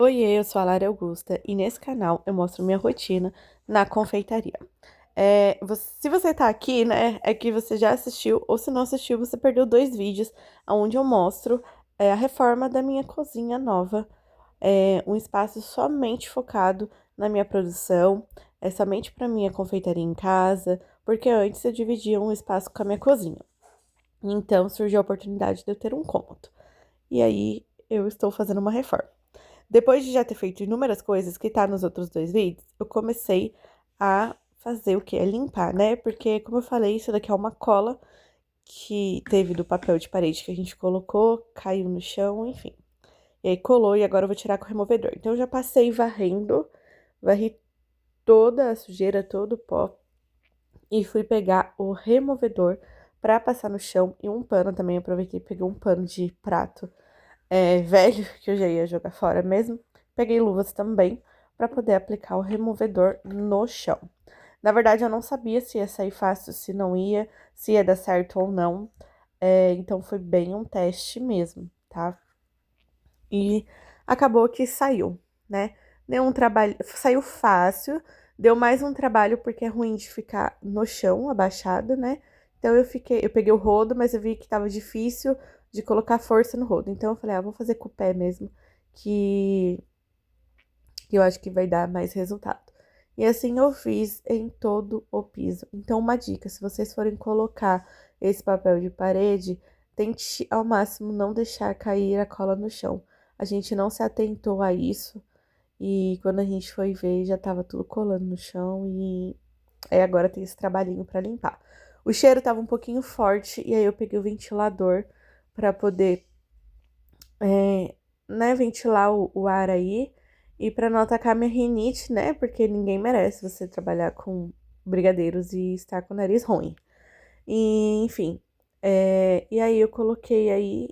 Oiê, eu sou a Lara Augusta e nesse canal eu mostro minha rotina na confeitaria. Se você tá aqui, né, é que você já assistiu, ou se não assistiu, você perdeu dois vídeos onde eu mostro a reforma da minha cozinha nova. Um espaço somente focado na minha produção, somente para minha confeitaria em casa, porque antes eu dividia um espaço com a minha cozinha. Então surgiu a oportunidade de eu ter um cômodo. E aí eu estou fazendo uma reforma. Depois de já ter feito inúmeras coisas que tá nos outros dois vídeos, eu comecei a fazer o que? É limpar, né? Porque, como eu falei, isso daqui é uma cola que teve do papel de parede que a gente colocou, caiu no chão, enfim. E aí colou e agora eu vou tirar com o removedor. Então eu já passei varrendo, varri toda a sujeira, todo o pó e fui pegar o removedor pra passar no chão e um pano também. Aproveitei e peguei um pano de prato velho, que eu já ia jogar fora mesmo. Peguei luvas também para poder aplicar o removedor no chão. Na verdade, eu não sabia se ia sair fácil, se não ia, se ia dar certo ou não. Então foi bem um teste mesmo, tá? E acabou que saiu, né? Deu um trabalho, saiu fácil, deu mais um trabalho porque é ruim de ficar no chão, abaixado, né? Então eu peguei o rodo, mas eu vi que tava difícil de colocar força no rodo. Então eu falei, vou fazer com o pé mesmo, que, que eu acho que vai dar mais resultado. E assim eu fiz em todo o piso. Então, uma dica, se vocês forem colocar esse papel de parede, tente ao máximo não deixar cair a cola no chão. A gente não se atentou a isso e quando a gente foi ver já tava tudo colando no chão e aí agora tem esse trabalhinho pra limpar. O cheiro tava um pouquinho forte e aí eu peguei o ventilador pra poder, né, ventilar o ar aí e pra não atacar minha rinite, né, porque ninguém merece você trabalhar com brigadeiros e estar com o nariz ruim. E, enfim, e aí eu coloquei aí,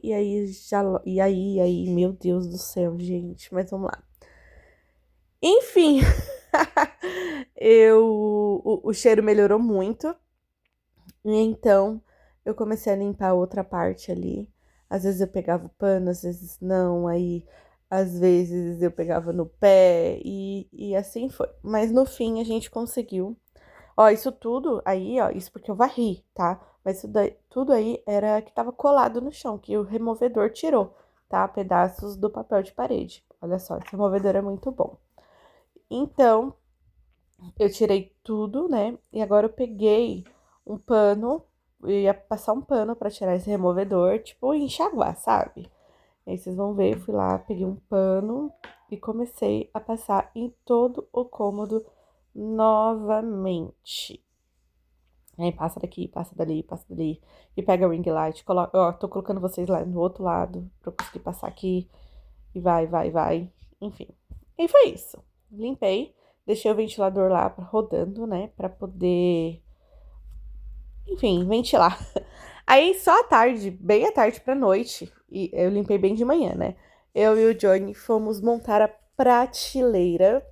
meu Deus do céu, gente, mas vamos lá. Enfim, o cheiro melhorou muito, e então eu comecei a limpar a outra parte ali. Às vezes eu pegava o pano, às vezes não, aí às vezes eu pegava no pé, e assim foi. Mas no fim a gente conseguiu. Ó, isso tudo aí, ó, isso porque eu varri, tá? Mas isso daí, tudo aí era que tava colado no chão, que o removedor tirou, tá? Pedaços do papel de parede. Olha só, esse removedor é muito bom. Então, eu tirei tudo, né? E agora eu peguei um pano, eu ia passar um pano pra tirar esse removedor, tipo, enxaguar, sabe? Aí vocês vão ver, fui lá, peguei um pano e comecei a passar em todo o cômodo novamente. Aí passa daqui, passa dali, passa dali. E pega o ring light, coloca, ó, tô colocando vocês lá no outro lado pra eu conseguir passar aqui. E vai, vai, vai. Enfim. E foi isso. Limpei, deixei o ventilador lá rodando, né, pra poder, enfim, ventilar. Aí só à tarde, bem à tarde pra noite, e eu limpei bem de manhã, né? Eu e o Johnny fomos montar a prateleira,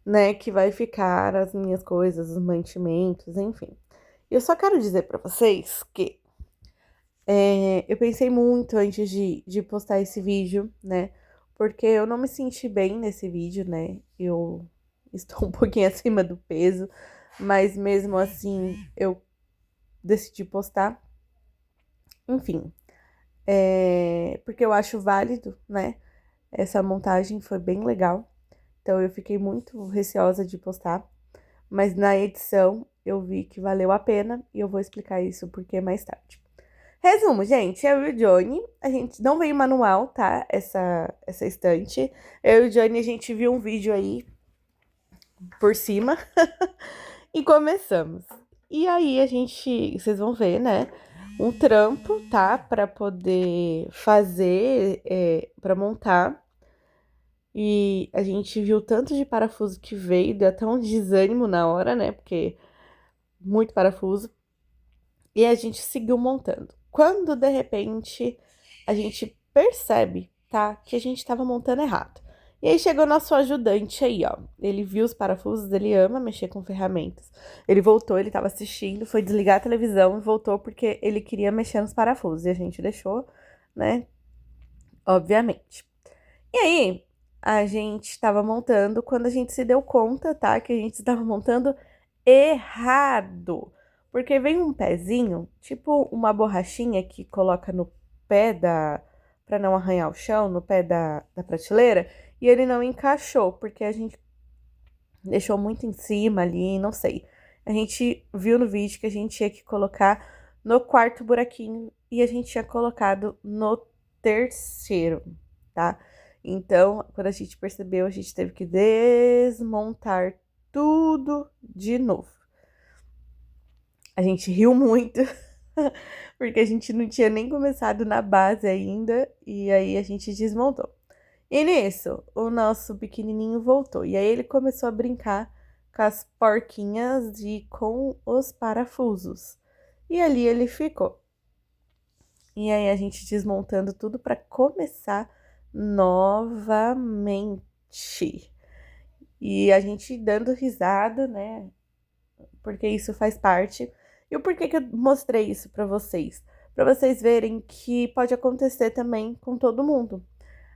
né, que vai ficar as minhas coisas, os mantimentos, enfim. Eu só quero dizer pra vocês que eu pensei muito antes de postar esse vídeo, né? Porque eu não me senti bem nesse vídeo, né? Eu estou um pouquinho acima do peso, mas mesmo assim eu decidi postar. Enfim, porque eu acho válido, né? Essa montagem foi bem legal. Então eu fiquei muito receosa de postar. Mas na edição eu vi que valeu a pena e eu vou explicar isso porque mais tarde. Resumo, gente, eu e o Johnny, a gente não veio manual, tá? Essa estante. Eu e o Johnny, a gente viu um vídeo aí por cima e começamos. E aí a gente, vocês vão ver, né? Um trampo, tá? Pra poder fazer, pra montar. E a gente viu tanto de parafuso que veio, deu até um desânimo na hora, né? Porque muito parafuso. E a gente seguiu montando. Quando de repente a gente percebe, tá, que a gente tava montando errado. E aí chegou nosso ajudante aí, ó. Ele viu os parafusos, ele ama mexer com ferramentas. Ele voltou, ele tava assistindo, foi desligar a televisão e voltou porque ele queria mexer nos parafusos. E a gente deixou, né? Obviamente. E aí, a gente estava montando, quando a gente se deu conta, tá? Que a gente estava montando errado. Porque vem um pezinho, tipo uma borrachinha que coloca no pé da... Pra não arranhar o chão, no pé da prateleira. E ele não encaixou, porque a gente deixou muito em cima ali, não sei. A gente viu no vídeo que a gente tinha que colocar no quarto buraquinho e a gente tinha colocado no terceiro, tá? Então, quando a gente percebeu, a gente teve que desmontar tudo de novo. A gente riu muito, porque a gente não tinha nem começado na base ainda, e aí a gente desmontou. E nisso, o nosso pequenininho voltou. E aí ele começou a brincar com as porquinhas e com os parafusos. E ali ele ficou. E aí a gente desmontando tudo para começar novamente. E a gente dando risada, né? Porque isso faz parte. E o porquê que eu mostrei isso para vocês? Para vocês verem que pode acontecer também com todo mundo.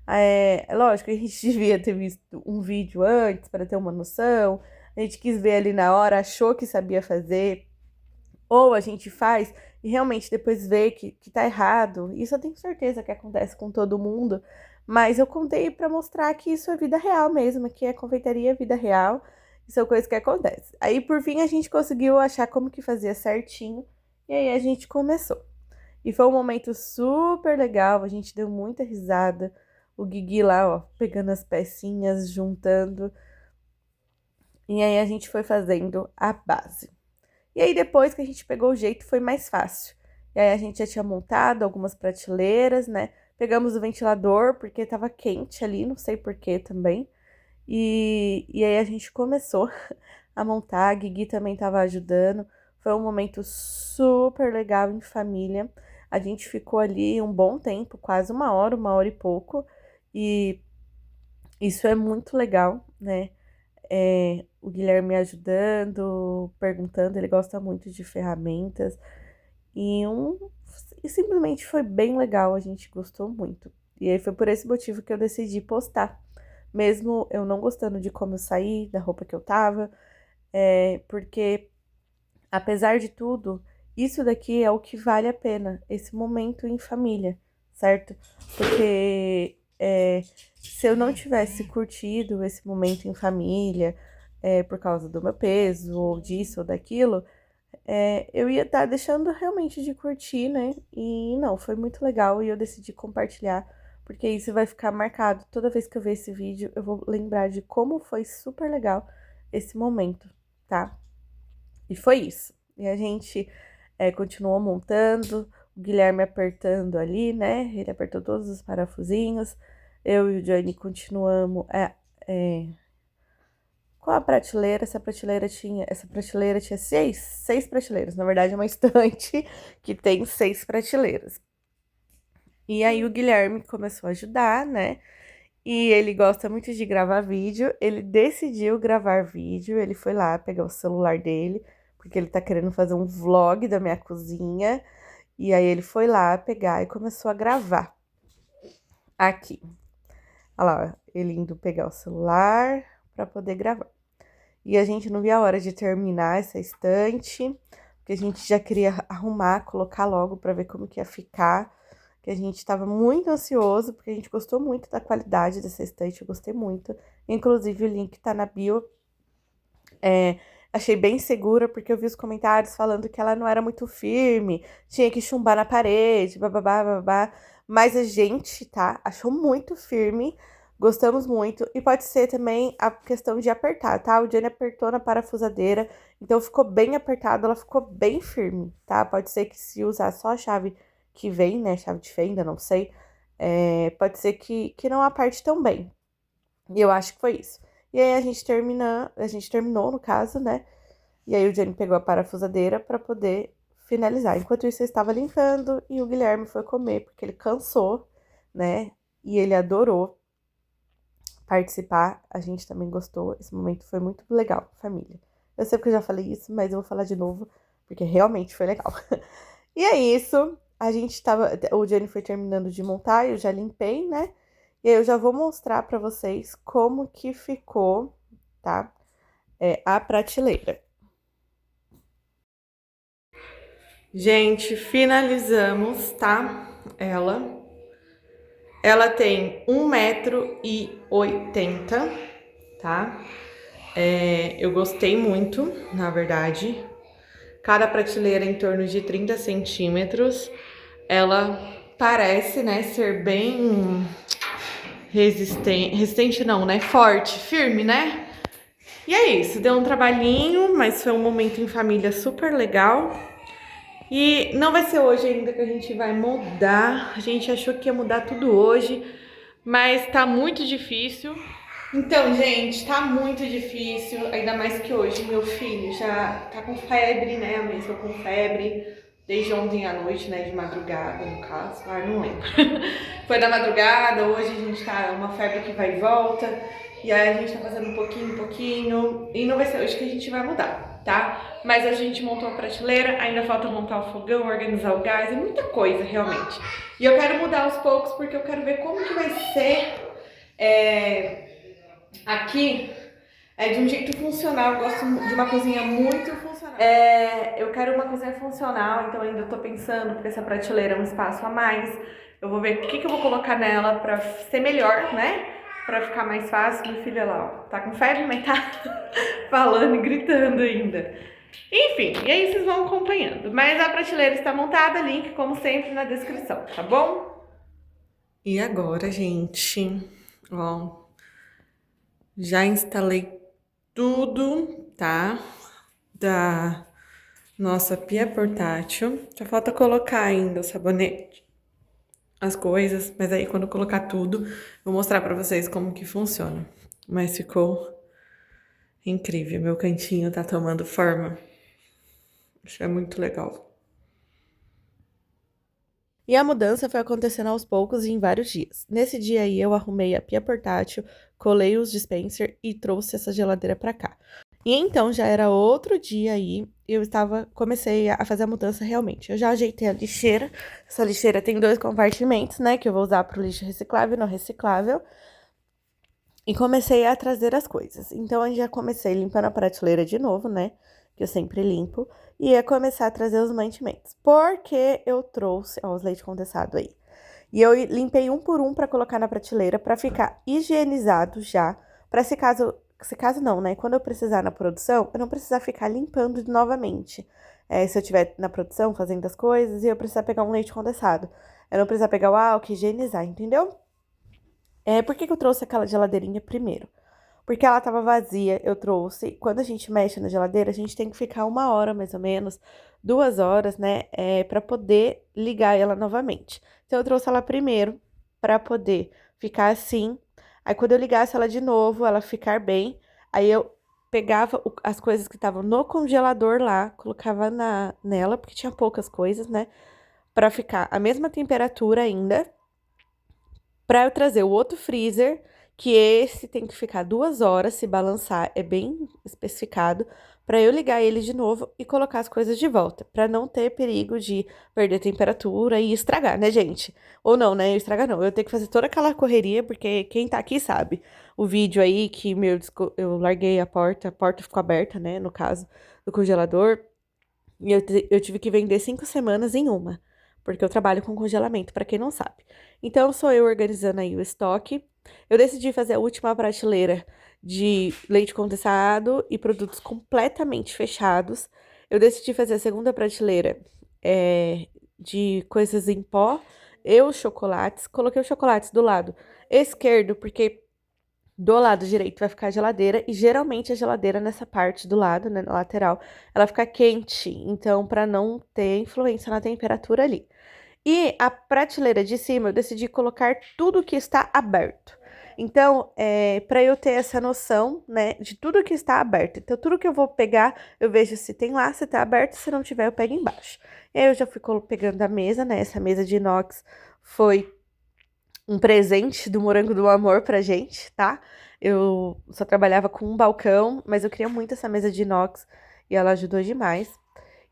É lógico, a gente devia ter visto um vídeo antes para ter uma noção. A gente quis ver ali na hora, achou que sabia fazer, ou a gente faz e realmente depois vê que tá errado. Isso eu tenho certeza que acontece com todo mundo, mas eu contei para mostrar que isso é vida real mesmo, que a confeitaria é vida real, e são coisas que acontecem. Aí por fim a gente conseguiu achar como que fazia certinho, e aí a gente começou. E foi um momento super legal, a gente deu muita risada. O Guigui lá, ó, pegando as pecinhas, juntando. E aí a gente foi fazendo a base. E aí depois que a gente pegou o jeito, foi mais fácil. E aí a gente já tinha montado algumas prateleiras, né? Pegamos o ventilador, porque tava quente ali, não sei por que também. E aí a gente começou a montar, a Guigui também tava ajudando. Foi um momento super legal em família. A gente ficou ali um bom tempo, quase uma hora e pouco. E isso é muito legal, né? O Guilherme ajudando, perguntando, ele gosta muito de ferramentas. E, e simplesmente foi bem legal, a gente gostou muito. E aí foi por esse motivo que eu decidi postar. Mesmo eu não gostando de como eu saí, da roupa que eu tava, porque apesar de tudo, isso daqui é o que vale a pena, esse momento em família, certo? Porque se eu não tivesse curtido esse momento em família, por causa do meu peso, ou disso ou daquilo, eu ia estar deixando realmente de curtir, né? E não, foi muito legal e eu decidi compartilhar, porque isso vai ficar marcado. Toda vez que eu ver esse vídeo, eu vou lembrar de como foi super legal esse momento, tá? E foi isso. E a gente continuou montando, o Guilherme apertando ali, né? Ele apertou todos os parafusinhos. Eu e o Johnny continuamos com a prateleira. Essa prateleira tinha seis prateleiras. Na verdade, é uma estante que tem 6 prateleiras. E aí o Guilherme começou a ajudar, né? E ele gosta muito de gravar vídeo. Ele decidiu gravar vídeo. Ele foi lá pegar o celular dele, porque ele tá querendo fazer um vlog da minha cozinha. E aí ele foi lá pegar e começou a gravar aqui. Olha lá, ele indo pegar o celular para poder gravar. E a gente não via a hora de terminar essa estante, porque a gente já queria arrumar, colocar logo para ver como que ia ficar. Que a gente estava muito ansioso, porque a gente gostou muito da qualidade dessa estante, eu gostei muito. Inclusive, o link tá na bio. Achei bem segura, porque eu vi os comentários falando que ela não era muito firme, tinha que chumbar na parede, bababá, babá. Mas a gente, tá, achou muito firme, gostamos muito. E pode ser também a questão de apertar, tá? O Johnny apertou na parafusadeira, então ficou bem apertado, ela ficou bem firme, tá? Pode ser que se usar só a chave que vem, né, chave de fenda, não sei, pode ser que não aperte tão bem. E eu acho que foi isso. E aí a gente terminou, no caso, né? E aí o Jenny pegou a parafusadeira para poder finalizar. Enquanto isso, eu estava limpando e o Guilherme foi comer, porque ele cansou, né? E ele adorou participar. A gente também gostou. Esse momento foi muito legal, família. Eu sei que eu já falei isso, mas eu vou falar de novo, porque realmente foi legal. E é isso. A gente tava. O Jenny foi terminando de montar, eu já limpei, né? E aí eu já vou mostrar pra vocês como que ficou, tá? A prateleira. Gente, finalizamos, tá? Ela tem 1,80 m, tá? Eu gostei muito, na verdade. Cada prateleira em torno de 30 centímetros. Ela parece, né, ser bem resistente não, né? Forte, firme, né? E é isso, deu um trabalhinho, mas foi um momento em família super legal. E não vai ser hoje ainda que a gente vai mudar. A gente achou que ia mudar tudo hoje, mas tá muito difícil. Então, gente, tá muito difícil, ainda mais que hoje meu filho já tá com febre, né? A mesma com febre desde ontem à noite, né? De madrugada, no caso. Ah, não lembro. Foi da madrugada, hoje a gente tá uma febre que vai e volta. E aí a gente tá fazendo um pouquinho. E não vai ser hoje que a gente vai mudar, tá? Mas a gente montou a prateleira, ainda falta montar o fogão, organizar o gás, é muita coisa, realmente. E eu quero mudar aos poucos porque eu quero ver como que vai ser aqui de um jeito funcional. Eu gosto de uma cozinha muito funcional. Eu quero uma cozinha funcional, então ainda tô pensando, porque essa prateleira é um espaço a mais. Eu vou ver o que eu vou colocar nela pra ser melhor, né? Pra ficar mais fácil. Meu filho, olha lá, ó, tá com febre, mas tá falando e gritando ainda. Enfim, e aí vocês vão acompanhando. Mas a prateleira está montada, link como sempre na descrição, tá bom? E agora, gente, ó, já instalei tudo, tá? Da nossa pia portátil. Só falta colocar ainda o sabonete, as coisas, mas aí quando eu colocar tudo, vou mostrar pra vocês como que funciona. Mas ficou incrível, meu cantinho tá tomando forma. Isso é muito legal. E a mudança foi acontecendo aos poucos e em vários dias. Nesse dia aí eu arrumei a pia portátil, colei os dispenser e trouxe essa geladeira pra cá. E então já era outro dia aí, comecei a fazer a mudança realmente. Eu já ajeitei a lixeira. Essa lixeira tem 2 compartimentos, né, que eu vou usar pro lixo reciclável e não reciclável. E comecei a trazer as coisas. Então, eu já comecei limpando a prateleira de novo, né? Que eu sempre limpo. E ia começar a trazer os mantimentos. Porque eu trouxe, ó, os leite condensado aí. E eu limpei um por um pra colocar na prateleira pra ficar higienizado já. Pra se caso não, né? Quando eu precisar na produção, eu não precisar ficar limpando novamente. Se eu estiver na produção fazendo as coisas e eu precisar pegar um leite condensado. Eu não precisar pegar o álcool e higienizar, entendeu? Por que eu trouxe aquela geladeirinha primeiro? Porque ela tava vazia, eu trouxe. Quando a gente mexe na geladeira, a gente tem que ficar 1 hora, mais ou menos, 2 horas, né? Pra poder ligar ela novamente. Então, eu trouxe ela primeiro pra poder ficar assim. Aí, quando eu ligasse ela de novo, ela ficar bem. Aí, eu pegava as coisas que estavam no congelador lá, colocava nela, porque tinha poucas coisas, né? Pra ficar a mesma temperatura ainda. Para eu trazer o outro freezer, que esse tem que ficar 2 horas se balançar, é bem especificado, para eu ligar ele de novo e colocar as coisas de volta, para não ter perigo de perder temperatura e estragar, né, gente? Ou não, né? Estragar não. Eu tenho que fazer toda aquela correria, porque quem tá aqui sabe. O vídeo aí que eu larguei a porta ficou aberta, né, no caso do congelador, e eu tive que vender 5 semanas em uma, porque eu trabalho com congelamento, para quem não sabe. Então, sou eu organizando aí o estoque. Eu decidi fazer a última prateleira de leite condensado e produtos completamente fechados. Eu decidi fazer a segunda prateleira de coisas em pó e os chocolates. Coloquei os chocolates do lado esquerdo, porque do lado direito vai ficar a geladeira, e geralmente a geladeira nessa parte do lado, né, na lateral, ela fica quente, então para não ter influência na temperatura ali. E a prateleira de cima eu decidi colocar tudo que está aberto. Então, para eu ter essa noção, né, de tudo que está aberto. Então, tudo que eu vou pegar, eu vejo se tem lá, se tá aberto, se não tiver, eu pego embaixo. E aí eu já fui pegando a mesa, né, essa mesa de inox foi um presente do Morango do Amor pra gente, tá? Eu só trabalhava com um balcão, mas eu queria muito essa mesa de inox e ela ajudou demais.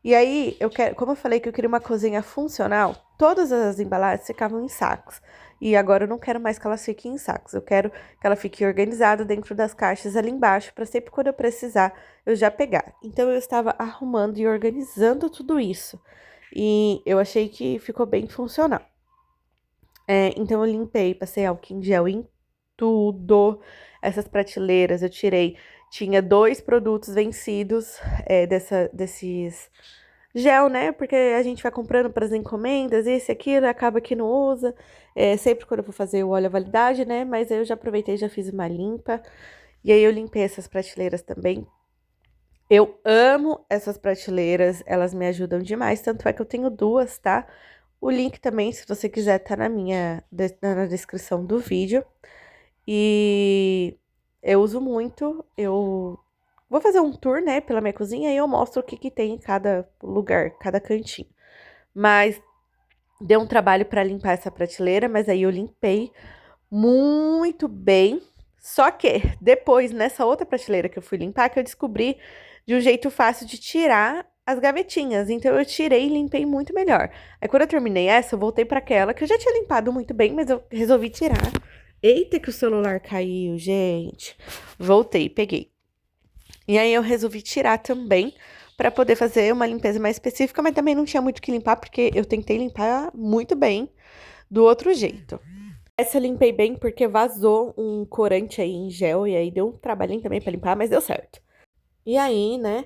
E aí, como eu falei que eu queria uma cozinha funcional, todas as embalagens ficavam em sacos. e agora eu não quero mais que elas fiquem em sacos. Eu quero que ela fique organizada dentro das caixas ali embaixo, para sempre quando eu precisar eu já pegar. Então eu estava arrumando e organizando tudo isso. E eu achei que ficou bem funcional. Então eu limpei, passei álcool em gel em tudo. Essas prateleiras eu tirei. Tinha 2 produtos vencidos desses gel, né? Porque a gente vai comprando para as encomendas, esse aqui acaba que não usa. Sempre quando eu vou fazer, eu olho a validade, né? Mas aí eu já aproveitei e já fiz uma limpa. E aí eu limpei essas prateleiras também. Eu amo essas prateleiras, elas me ajudam demais. Tanto é que eu tenho 2, tá? O link também, se você quiser, tá na descrição do vídeo. E eu uso muito, eu vou fazer um tour, né, pela minha cozinha e eu mostro o que que tem em cada lugar, cada cantinho. Mas deu um trabalho pra limpar essa prateleira, mas aí eu limpei muito bem. Só que depois, nessa outra prateleira que eu fui limpar, que eu descobri de um jeito fácil de tirar as gavetinhas. Então eu tirei e limpei muito melhor. Aí quando eu terminei essa, eu voltei para aquela que eu já tinha limpado muito bem, mas eu resolvi tirar. Eita, que o celular caiu, gente. Voltei, peguei. E aí eu resolvi tirar também para poder fazer uma limpeza mais específica, mas também não tinha muito o que limpar porque eu tentei limpar muito bem do outro jeito. Essa eu limpei bem porque vazou um corante aí em gel e aí deu um trabalhinho também pra limpar, mas deu certo. E aí, né,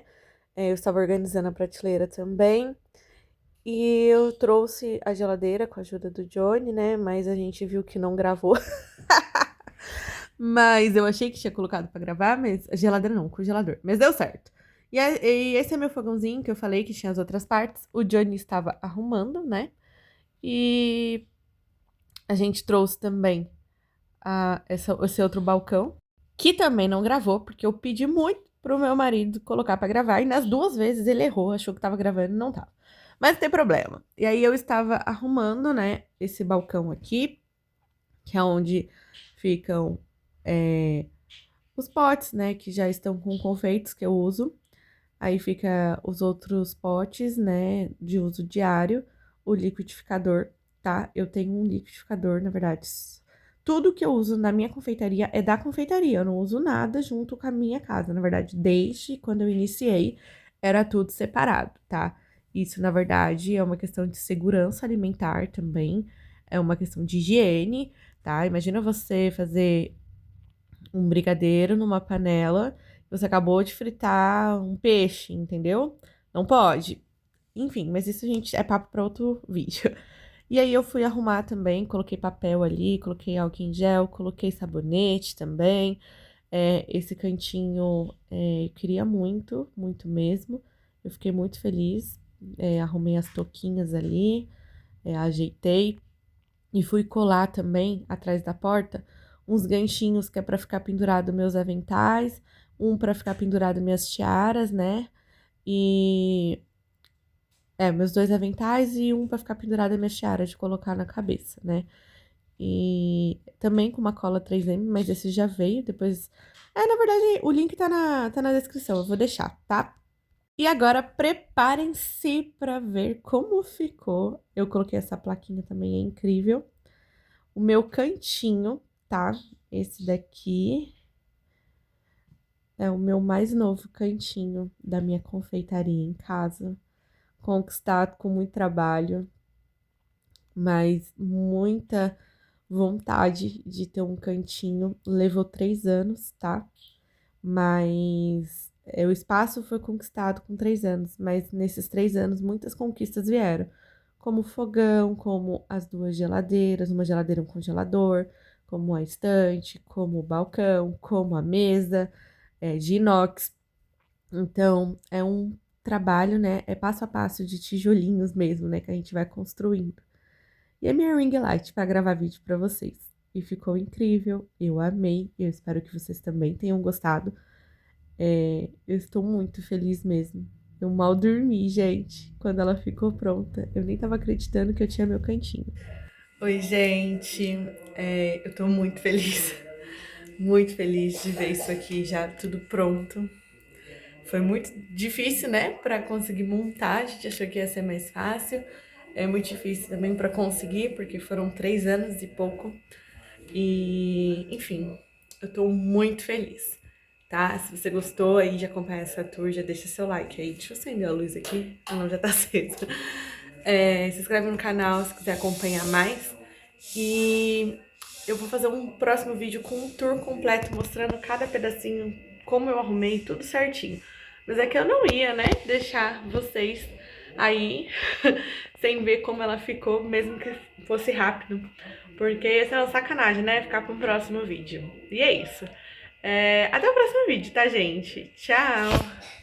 eu estava organizando a prateleira também e eu trouxe a geladeira com a ajuda do Johnny, né, mas a gente viu que não gravou. Mas eu achei que tinha colocado pra gravar, mas a geladeira não, o congelador, mas deu certo. E esse é meu fogãozinho que eu falei que tinha as outras partes. O Johnny estava arrumando, né, e a gente trouxe também esse outro balcão, que também não gravou, porque eu pedi muito pro meu marido colocar pra gravar, e nas 2 vezes ele errou, achou que tava gravando e não tava. Mas não tem problema. E aí eu estava arrumando, né, esse balcão aqui, que é onde ficam os potes, né, que já estão com confeitos que eu uso. Aí fica os outros potes, né, de uso diário, o liquidificador, tá? Eu tenho um liquidificador, na verdade. Tudo que eu uso na minha confeitaria é da confeitaria, eu não uso nada junto com a minha casa. Na verdade, desde quando eu iniciei, era tudo separado, tá? Isso, na verdade, é uma questão de segurança alimentar também, é uma questão de higiene, tá? Imagina você fazer um brigadeiro numa panela, você acabou de fritar um peixe, entendeu? Não pode. Enfim, mas isso, gente, é papo para outro vídeo. E aí eu fui arrumar também, coloquei papel ali, coloquei álcool em gel, coloquei sabonete também. Esse cantinho eu queria muito, muito mesmo. Eu fiquei muito feliz. Arrumei as touquinhas ali, ajeitei. E fui colar também, atrás da porta, uns ganchinhos que é pra ficar pendurado meus aventais, um pra ficar pendurado minhas tiaras, né? E meus 2 aventais e um pra ficar pendurado minhas tiaras de colocar na cabeça, né? E também com uma cola 3M, mas esse já veio, depois. Na verdade, o link tá na descrição, eu vou deixar, tá? E agora preparem-se pra ver como ficou. Eu coloquei essa plaquinha também, é incrível. O meu cantinho, tá? Esse daqui é o meu mais novo cantinho da minha confeitaria em casa. Conquistado com muito trabalho, mas muita vontade de ter um cantinho. Levou 3 anos, tá? Mas o espaço foi conquistado com 3 anos, mas nesses 3 anos muitas conquistas vieram, como o fogão, como as 2 geladeiras, uma geladeira e um congelador, como a estante, como o balcão, como a mesa de inox. Então, é um trabalho, né? É passo a passo de tijolinhos mesmo, né? Que a gente vai construindo. E a minha ring light para gravar vídeo para vocês. E ficou incrível, eu amei, eu espero que vocês também tenham gostado. Eu estou muito feliz mesmo. Eu mal dormi, gente, quando ela ficou pronta. Eu nem tava acreditando que eu tinha meu cantinho. Oi, gente. Eu tô muito feliz. Muito feliz de ver isso aqui já tudo pronto. Foi muito difícil, né, pra conseguir montar. A gente achou que ia ser mais fácil. É muito difícil também pra conseguir, porque foram 3 anos e pouco. E, enfim, eu tô muito feliz, tá? Se você gostou aí de acompanhar essa tour, já deixa seu like aí. Deixa eu acender a luz aqui, não, já tá acesa. Se inscreve no canal se quiser acompanhar mais. E eu vou fazer um próximo vídeo com um tour completo, mostrando cada pedacinho, como eu arrumei, tudo certinho. Mas é que eu não ia, né, deixar vocês aí sem ver como ela ficou, mesmo que fosse rápido. Porque essa é uma sacanagem, né, ficar para um próximo vídeo. E é isso. Até o próximo vídeo, tá, gente? Tchau!